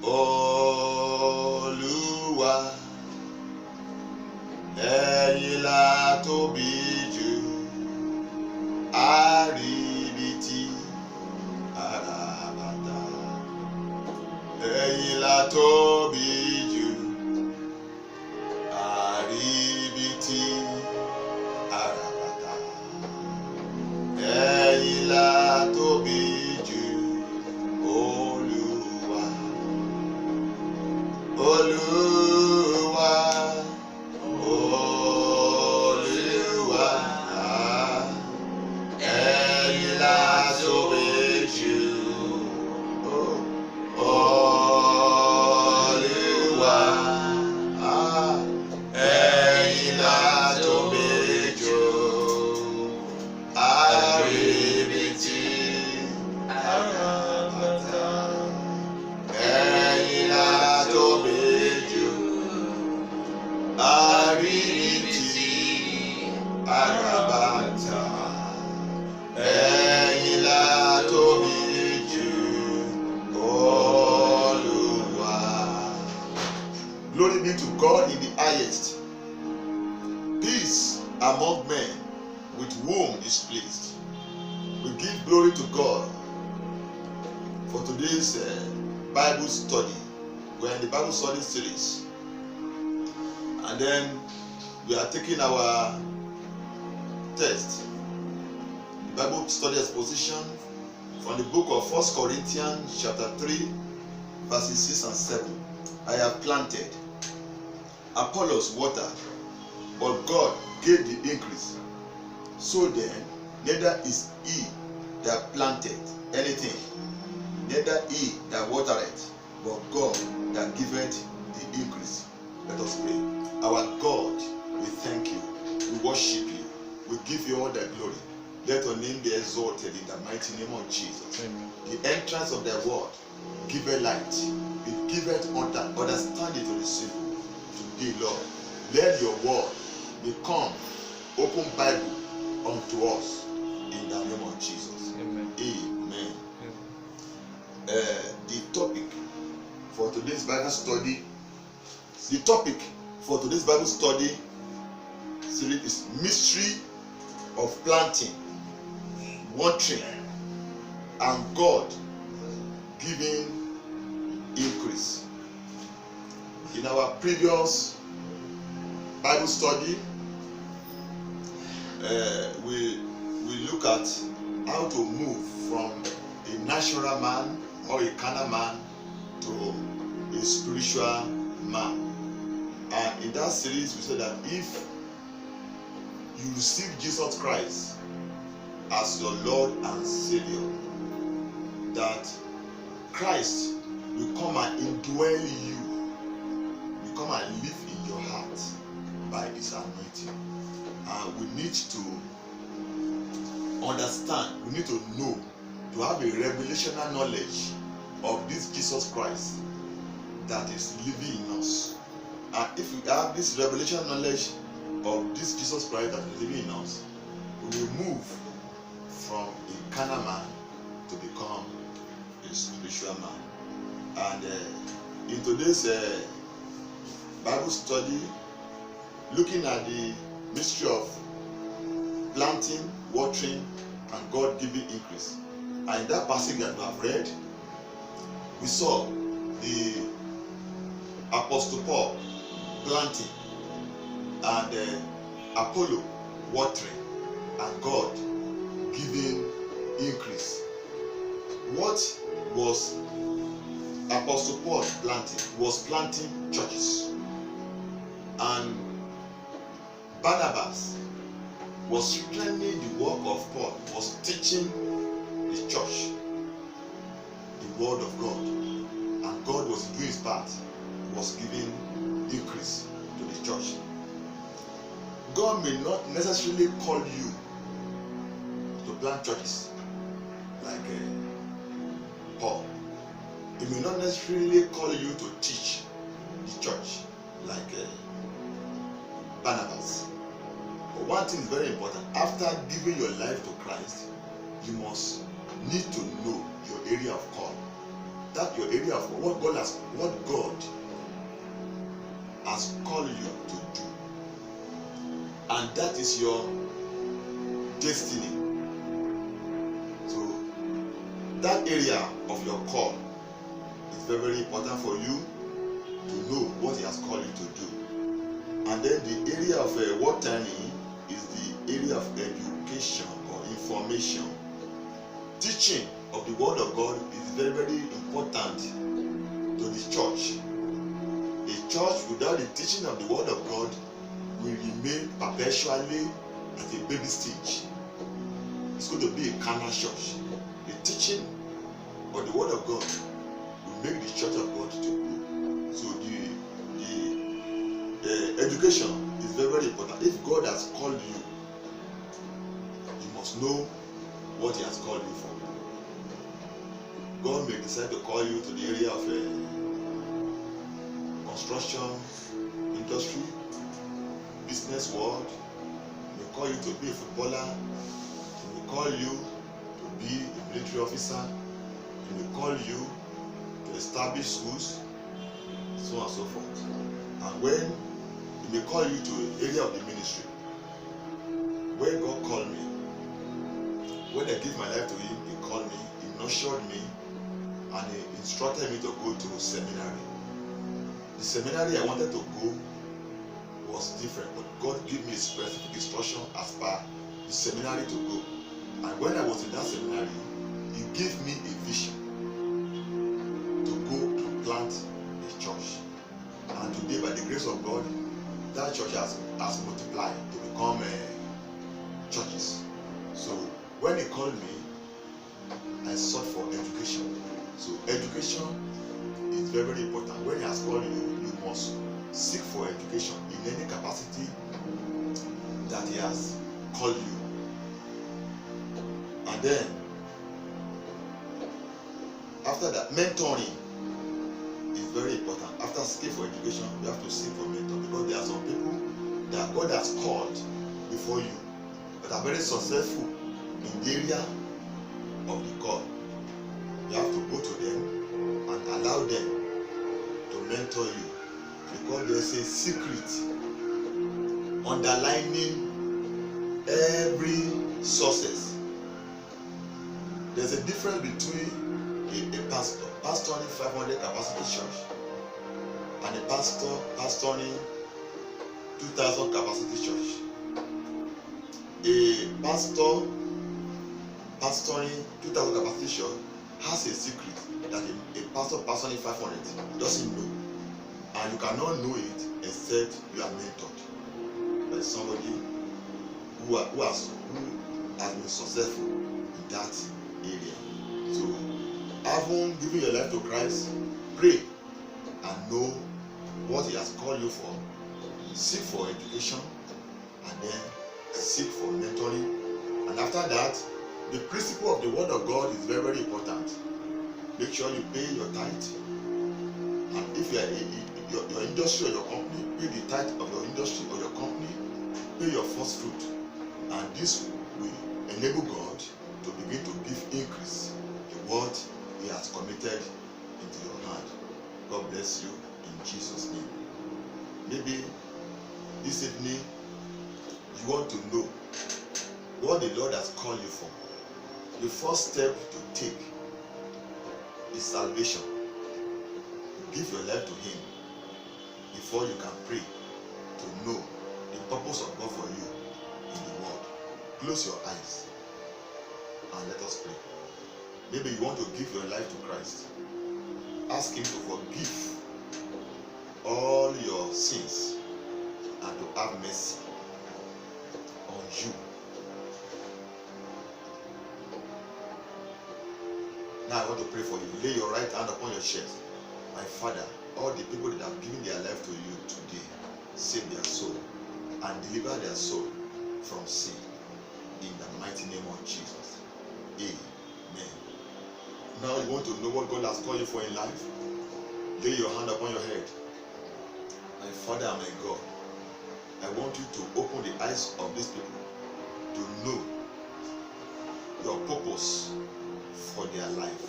Olúwa, ẹ̀yin la tóbi jù, àríbitì àràbàtà. Ẹ̀yin la tóbi jù, àríbitì àràbàtà. Ẹ̀yin la tóbi jù, Olúwa. Olúwa, Olúwa, ẹ̀yin la tóbi jù. Olúwa, ẹ̀yin la tóbi jù. Àríbitì àràbàtà. Ẹ̀yin la tóbi jù. Àríbitì àràbàtà. Ẹ̀yin la tóbi jù, Olúwa. Glory be to God in the highest. Peace among men with whom is pleased. We give glory to God for today's Bible study. We're in the Bible study series. And then we are taking our text, the Bible study exposition from the book of 1 Corinthians chapter 3, verses 6 and 7. I have planted, Apollos watered, but God gave the increase. So then, neither is he that planted anything, neither he that watereth, but God that giveth the increase. Let us pray. Our God, we thank you, we worship you, we give you all the glory. Let your name be exalted in the mighty name of Jesus. Amen. The entrance of the word giveth light, it giveth understanding to the simple. Today, Lord, let your word become open Bible unto us in the name of Jesus. Amen. Amen. The topic for today's Bible study series is mystery of planting, watering, and God giving increase. In our previous Bible study, we look at how to move from a natural man or a carnal man to a spiritual man. And in that series, we said that if you receive Jesus Christ as your Lord and Savior, that Christ will come and indwell you, will come and live in your heart by His anointing. And we need to understand, we need to know, to have a revelational knowledge of this Jesus Christ that is living in us. And if we have this revelational knowledge of this Jesus Christ that is living in us, we will move from a carnal man to become a spiritual man. And in today's Bible study, looking at the mystery of planting, watering, and God giving increase. And in that passage that we have read, we saw the Apostle Paul planting and Apollo watering and God giving increase. What was Apostle Paul planting? He was planting churches. And Barnabas was strengthening the work of Paul, was teaching the church the word of God. And God was doing his part, was giving increase to the church. God may not necessarily call you to plant churches like Paul. He may not necessarily call you to teach the church like Barnabas. But one thing is very important. After giving your life to Christ, you must need to know your area of call. That your area of what God has called you to do, and that is your destiny. So that area of your call is very, very important for you to know what He has called you to do. And then the area of watering is the area of education or information. Teaching of the Word of God is very, very important to the church. A church without the teaching of the Word of God will remain perpetually at a baby stage. It's going to be a carnal church. The teaching of the Word of God will make the church of God to grow. So the education is very, very important. If God has called you, you must know what He has called you for. God may decide to call you to the area of construction industry, business world. He may call you to be a footballer. He may call you to be a military officer. He may call you to establish schools, so on and so forth. And when He may call you to an area of the ministry. When God called me, when I gave my life to Him, He called me, He nurtured me, and He instructed me to go to seminary. The seminary I wanted to go was different, but God gave me a specific instruction as per the seminary to go. And when I was in that seminary, He gave me a vision to go and plant a church. And today, by the grace of God, that church has multiplied to become churches. So when He called me, I sought for education. So education is very, very important. When He has called you, you must seek for education in any capacity that He has called you. And then, after that, mentoring is very important. After seeking for education, you have to seek for mentor, because there are some people that God has called before you that are very successful in the area of the call. You have to go to them and allow them to mentor you, because there is a secret underlining every success. There's a difference between a pastor pastoring 500 capacity church and a pastor pastoring 2,000 capacity church. A pastor pastoring 2,000 capacity church has a secret that a pastor pastoring 500 doesn't know, and you cannot know it except you are mentored by somebody who has been successful in that area. So, having given your life to Christ, pray and know what He has called you for. Seek for education, and then seek for mentoring. And after that, the principle of the Word of God is very, very important. Make sure you pay your tithe. And if you are your industry or your company, pay the tithe of your industry or your company. Pay your first fruit. And this will enable God to begin to give increase to what He has committed into your hand. God bless you in Jesus' name. Maybe this evening you want to know what the Lord has called you for. The first step to take is salvation. Give your life to Him before you can pray to know the purpose of God for you in the world. Close your eyes and let us pray. Maybe you want to give your life to Christ. Ask Him to forgive all your sins and to have mercy on you. Now I want to pray for you. Lay your right hand upon your chest. My Father, all the people that have given their life to you today, save their soul and deliver their soul from sin. In the mighty name of Jesus. Amen. Now you want to know what God has called you for in life? Lay your hand upon your head. My Father and my God, I want you to open the eyes of these people to know your purpose for their life.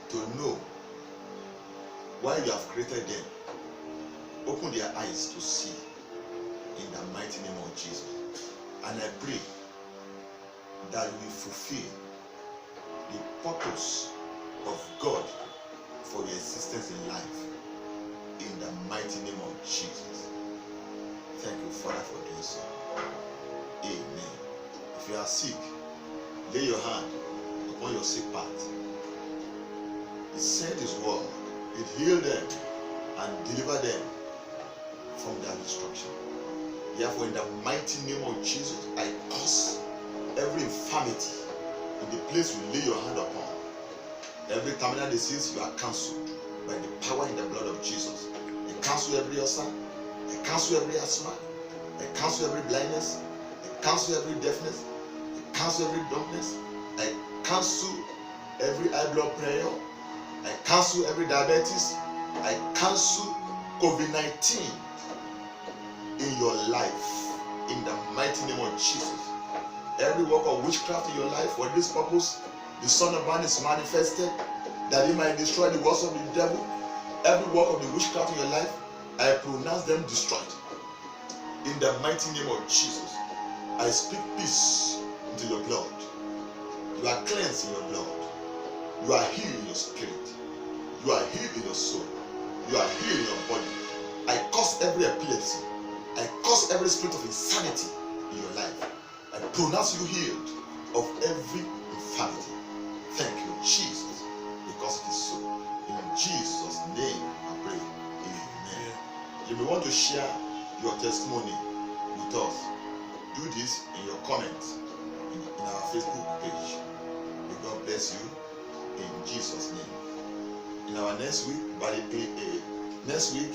to know why you have created them. Open their eyes to see in the mighty name of Jesus. And I pray that we fulfill the purpose of God for your existence in life in the mighty name of Jesus. Thank you, Father, for doing so. Amen. If you are sick, lay your hand upon your sick part. He sent his word. It healed them and delivered them from their destruction. Therefore, in the mighty name of Jesus, I curse every infirmity in the place you lay your hand upon. Every terminal disease, you are cancelled by the power in the blood of Jesus. I cancel every ulcer. I cancel every asthma. I cancel every blindness. I cancel every deafness. I cancel every dumbness. I cancel every high blood pressure. I cancel every diabetes. I cancel COVID-19 in your life in the mighty name of Jesus. Every work of witchcraft in your life for this purpose, the Son of Man is manifested that he might destroy the works of the devil. Every work of the witchcraft in your life, I pronounce them destroyed in the mighty name of Jesus. I speak peace into your blood. You are cleansed in your blood. You are healed in your spirit. You are healed in your soul. You are healed in your body. I curse every epilepsy. I curse every spirit of insanity in your life. I pronounce you healed of every infirmity. Thank you, Jesus, because it is so. In Jesus' name I pray. Amen. You may want to share your testimony with us. Do this in your comments in our Facebook page. May God bless you in Jesus' name. In our next week, next week,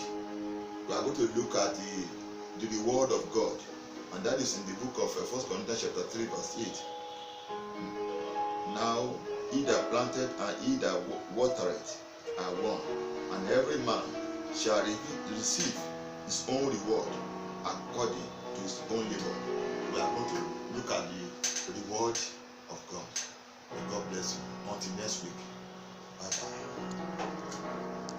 we are going to look at the word of God, and that is in the book of 1 Corinthians chapter 3 verse 8. Now he that planted and he that watereth are one, and every man shall receive his own reward according to his own labor. We are going to look at the word of God. May God bless you. Until next week. Bye bye.